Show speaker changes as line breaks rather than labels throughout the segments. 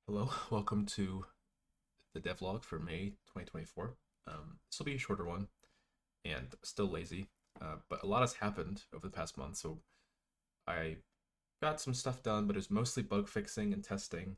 Hello, welcome to the devlog for May 2024. This will be a shorter one and still lazy, but a lot has happened over the past month. So I got some stuff done, but it was mostly bug fixing and testing.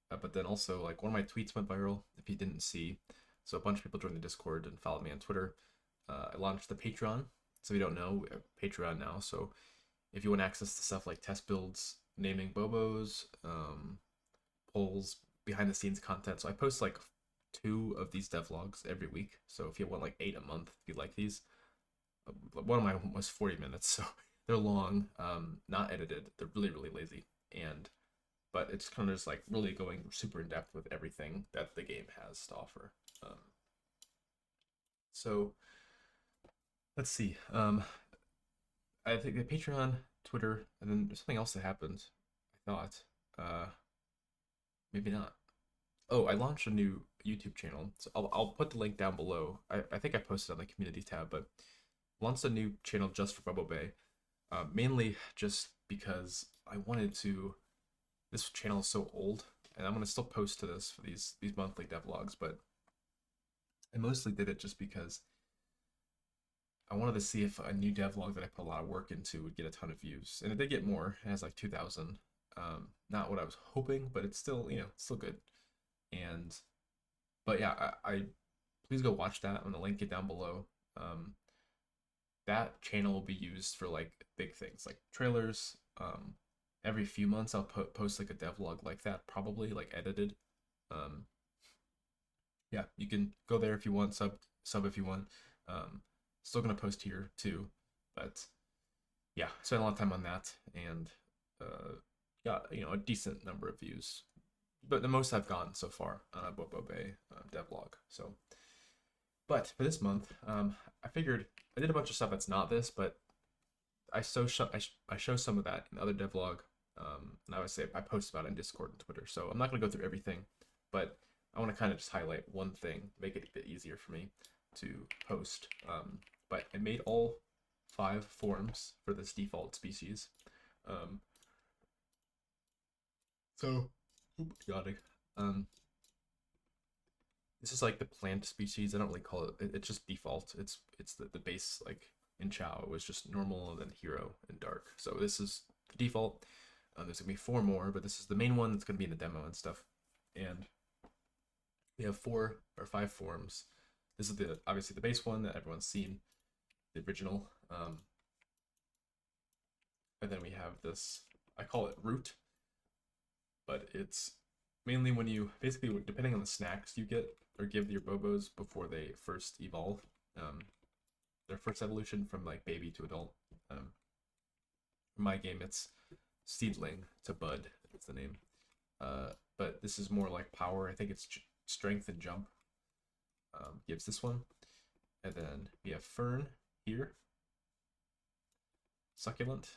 But then also, like, one of my tweets went viral, if you didn't see. So a bunch of people joined the Discord and followed me on Twitter. I launched the Patreon. So if you don't know, we have Patreon now. So if you want access to stuff like test builds, naming Bobos, polls, behind the scenes content. So I post like two of these devlogs every week. So if you want like eight a month, if you like these, one of my was 40 minutes, so they're long, not edited. They're really lazy, and but it's kind of just like really going super in depth with everything that the game has to offer. Um, so let's see. I think the Patreon, Twitter, and then there's something else that happened. I thought, uh, maybe not. Oh, I launched a new YouTube channel. So I'll put the link down below. I think I posted on the community tab, but launched a new channel just for Bobo Bay. Mainly just because I wanted to. This channel is so old, and I'm gonna still post to this for these monthly devlogs, but I mostly did it just because I wanted to see if a new devlog that I put a lot of work into would get a ton of views, and it did get more. It has like 2,000. Not what I was hoping, but it's still still good. And but yeah, I please go watch that. I'm gonna link it down below. Um, that channel will be used for like big things like trailers. Every few months I'll post like a devlog like that, probably like edited. Um, yeah, you can go there if you want, sub if you want. Um, Still gonna post here too, but yeah, spent a lot of time on that and got a decent number of views, but the most I've gotten so far on a Bobo Bay devlog. So but for this month, I figured I did a bunch of stuff that's not this, but I show some of that in the other devlog. And I would say I post about it in Discord and Twitter. So I'm not gonna go through everything, but I want to kind of just highlight one thing, make it a bit easier for me to post. But I made all 5 forms for this default species. Um, so chaotic. Um, this is like the plant species. I don't really call it. It's just default. It's the base like in Chao. It was just normal and then hero and dark. So this is the default. There's gonna be 4 more, but this is the main one that's gonna be in the demo and stuff. And we have 4 or 5 forms. This is the obviously the base one that everyone's seen, the original. And then we have this. I call it root, but it's mainly when you basically depending on the snacks you get or give your Bobos before they first evolve, um, their first evolution from like baby to adult. Um, in my game, it's seedling to bud. That's the name. But this is more like power. I think it's strength and jump. Gives this one, and then we have fern here, succulent,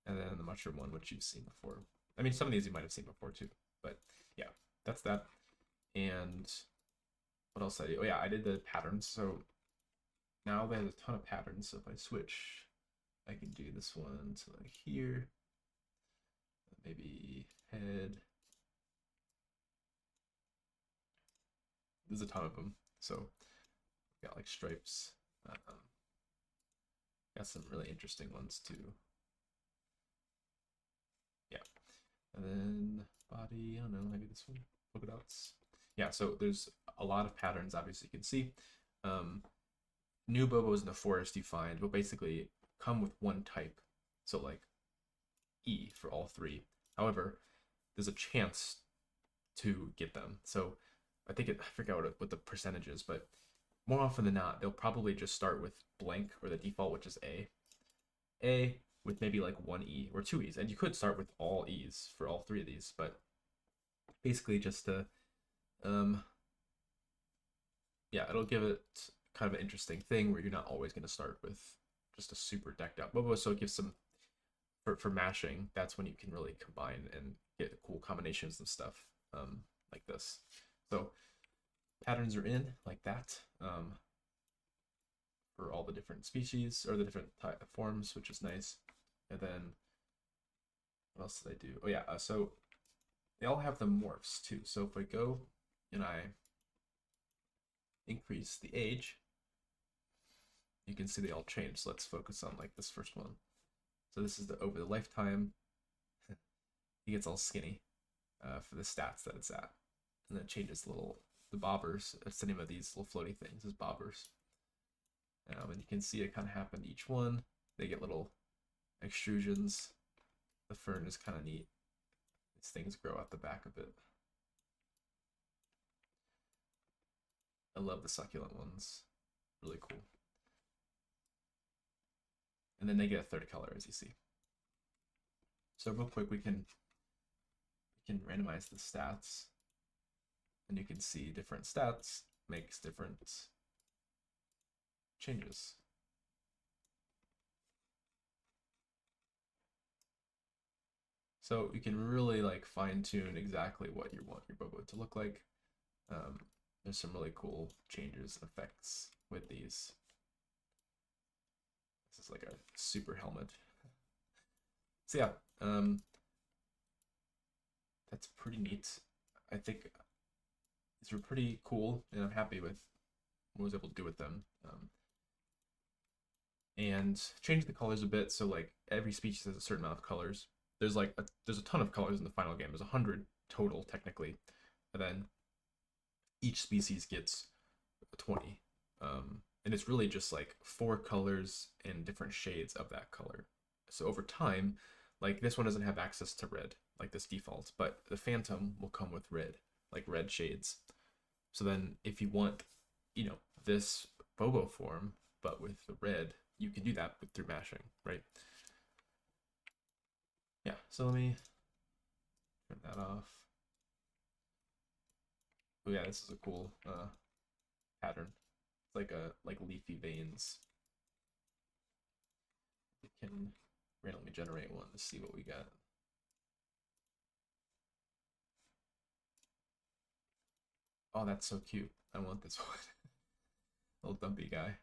and then the mushroom one, which you've seen before. I mean, some of these you might have seen before too, but yeah, that's that. And what else did I do? Oh yeah, I did the patterns. So now there's a ton of patterns. So if I switch, I can do this one to like here, maybe head. There's a ton of them. So got like stripes. Got some really interesting ones too. Yeah. And then body, I don't know, maybe this one, polka dots. Yeah, so there's a lot of patterns, obviously you can see. Um, New Bobos in the forest you find will basically come with one type. So like E for all 3. However, there's a chance to get them. So I forget what the percentage is, but more often than not, they'll probably just start with blank or the default, which is A. A with maybe like one E or 2 E's. And you could start with all E's for all 3 of these, but basically just to um yeah, it'll give it kind of an interesting thing where you're not always going to start with just a super decked out Bobo. So it gives some for mashing. That's when you can really combine and get cool combinations and stuff like this. So patterns are in like that for all the different species or the different forms, which is nice. And then what else did I do? Oh yeah, so they all have the morphs too. So if I go and I increase the age, you can see they all change. So let's focus on like this first one. So this is the over the lifetime. He gets all skinny for the stats that it's at, and then it changes the bobbers. That's the name of these little floaty things is bobbers. And you can see it kind of happen to each one. They get little extrusions. The fern is kind of neat. These things grow out the back of it. I love the succulent ones. Really cool. And then they get a third color, as you see. So real quick, we can randomize the stats, and you can see different stats makes different changes. So you can really like fine tune exactly what you want your Bobo to look like. There's some really cool changes and effects with these. This is like a super helmet. So yeah, that's pretty neat. I think these were pretty cool, and I'm happy with what I was able to do with them. And change the colors a bit, so like every species has a certain amount of colors. There's a ton of colors in the final game. There's 100 total technically, and then each species gets 20. And it's really just like 4 colors and different shades of that color. So over time, like this one doesn't have access to red, like this default, but the Phantom will come with red, like red shades. So then if you want, this Bobo form, but with the red, you can do that through mashing, right? Yeah, so let me turn that off. Oh yeah, this is a cool pattern. It's like leafy veins. We can randomly generate one to see what we got. Oh, that's so cute. I want this one. Little dumpy guy.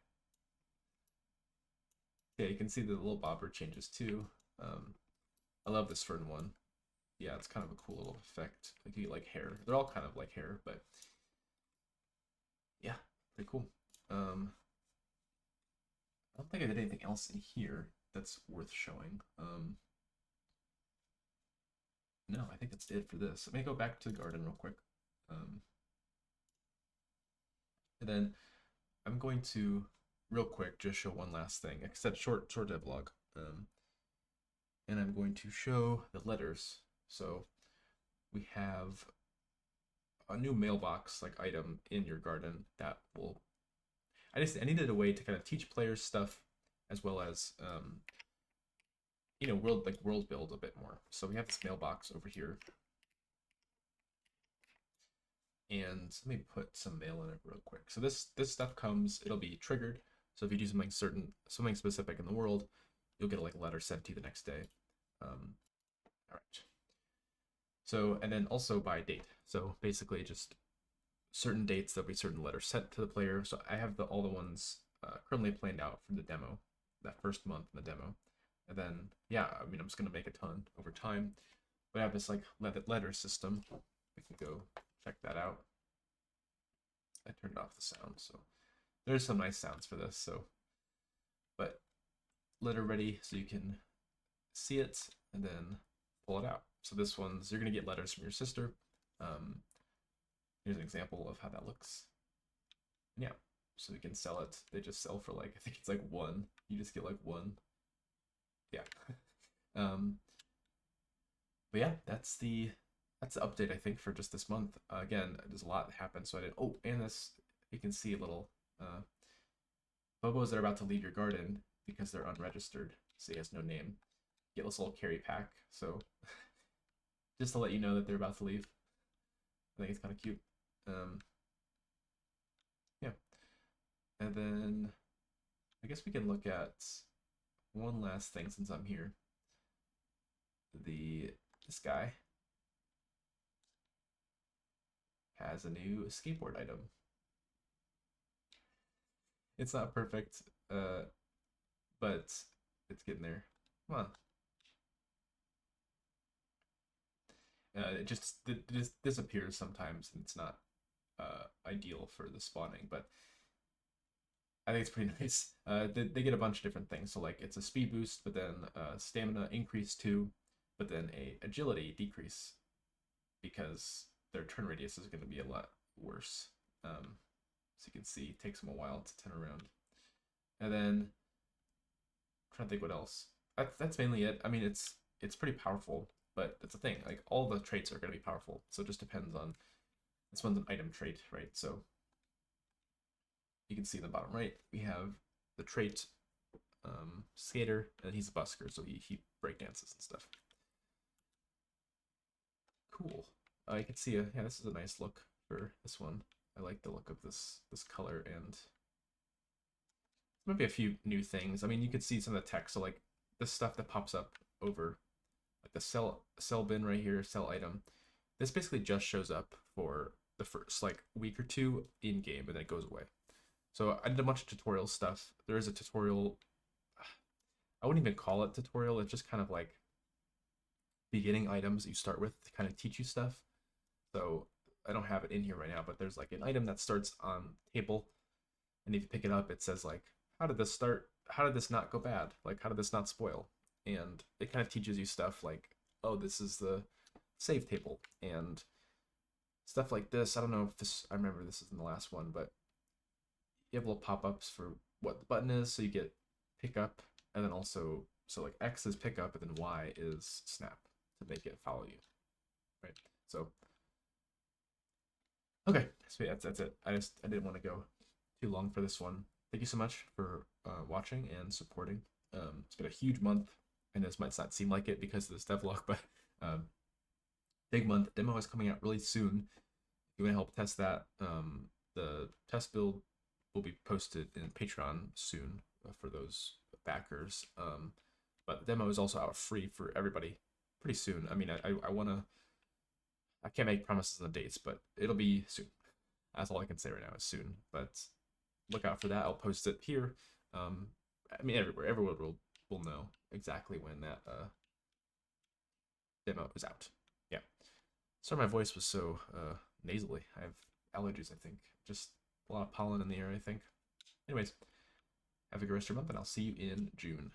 Yeah, you can see the little bobber changes too. I love this fern one. Yeah, it's kind of a cool little effect. Like you get like hair. They're all kind of like hair, but yeah, pretty cool. I don't think I did anything else in here that's worth showing. No, I think that's it for this. Let me go back to the garden real quick. And then I'm going to real quick just show one last thing, except short devlog. And I'm going to show the letters. So we have a new mailbox like item in your garden that will. I needed a way to kind of teach players stuff as well as world build a bit more. So we have this mailbox over here. And let me put some mail in it real quick. So this stuff comes, it'll be triggered. So if you do something specific in the world, you'll get a letter sent to you the next day. All right. So, and then also by date. So basically just certain dates, there'll be certain letters sent to the player. So I have all the ones currently planned out from the demo, that first month in the demo. And then, yeah, I mean, I'm just going to make a ton over time. But I have this letter system. We can go check that out. I turned off the sound, so there's some nice sounds for this. So, but letter ready so you can see it and then pull it out. So this one's, you're going to get letters from your sister. Here's an example of how that looks. And yeah, so we can sell it. They just sell for I think it's 1. You just get 1. Yeah. But yeah, that's the update I think for just this month. Again, there's a lot that happened, so I did. Oh, and this you can see a little Bobos that are about to leave your garden because they're unregistered, so he has no name. Get this little carry pack, so just to let you know that they're about to leave. I think it's kind of cute. Yeah, and then I guess we can look at one last thing since I'm here. This guy has a new skateboard item. It's not perfect, but it's getting there. Come on. It just disappears sometimes, and it's not ideal for the spawning. But I think it's pretty nice. They get a bunch of different things. So like it's a speed boost, but then stamina increase too, but then a agility decrease because their turn radius is going to be a lot worse. So you can see it takes them a while to turn around. And then I'm trying to think what else. That's mainly it. I mean, it's pretty powerful, but that's the thing. Like all the traits are going to be powerful, so it just depends on. This one's an item trait, right? So you can see in the bottom right we have the trait skater, and he's a busker, so he breakdances and stuff. Cool. You can see yeah, this is a nice look for this one. I like the look of this color, and maybe a few new things. I mean, you could see some of the text. So like this stuff that pops up over like the sell bin right here, sell item. This basically just shows up for the first like week or two in game, and then it goes away. So I did a bunch of tutorial stuff. There is a tutorial. I wouldn't even call it tutorial. It's just kind of like beginning items you start with to kind of teach you stuff. So I don't have it in here right now, but there's like an item that starts on table, and if you pick it up, it says like, how did this start? How did this not go bad? Like, how did this not spoil? And it kind of teaches you stuff like, oh, this is the save table and stuff like this. I don't know if this, I remember this is in the last one, but you have little pop-ups for what the button is. So you get pick up, and then also, so like X is pick up, and then Y is snap to make it follow you, right? So, okay, so yeah, that's it. I didn't want to go too long for this one. Thank you so much for watching and supporting. It's been a huge month, and this might not seem like it because of this devlog, but um, big month. Demo is coming out really soon. If you want to help test that, the test build will be posted in Patreon soon for those backers. But the demo is also out free for everybody pretty soon. I mean, I want to. I can't make promises on the dates, but it'll be soon. That's all I can say right now is soon. But look out for that. I'll post it here. I mean, everywhere. Everyone will know exactly when that demo is out. Yeah. Sorry, my voice was so nasally. I have allergies, I think. Just a lot of pollen in the air, I think. Anyways, have a good rest of your month, and I'll see you in June.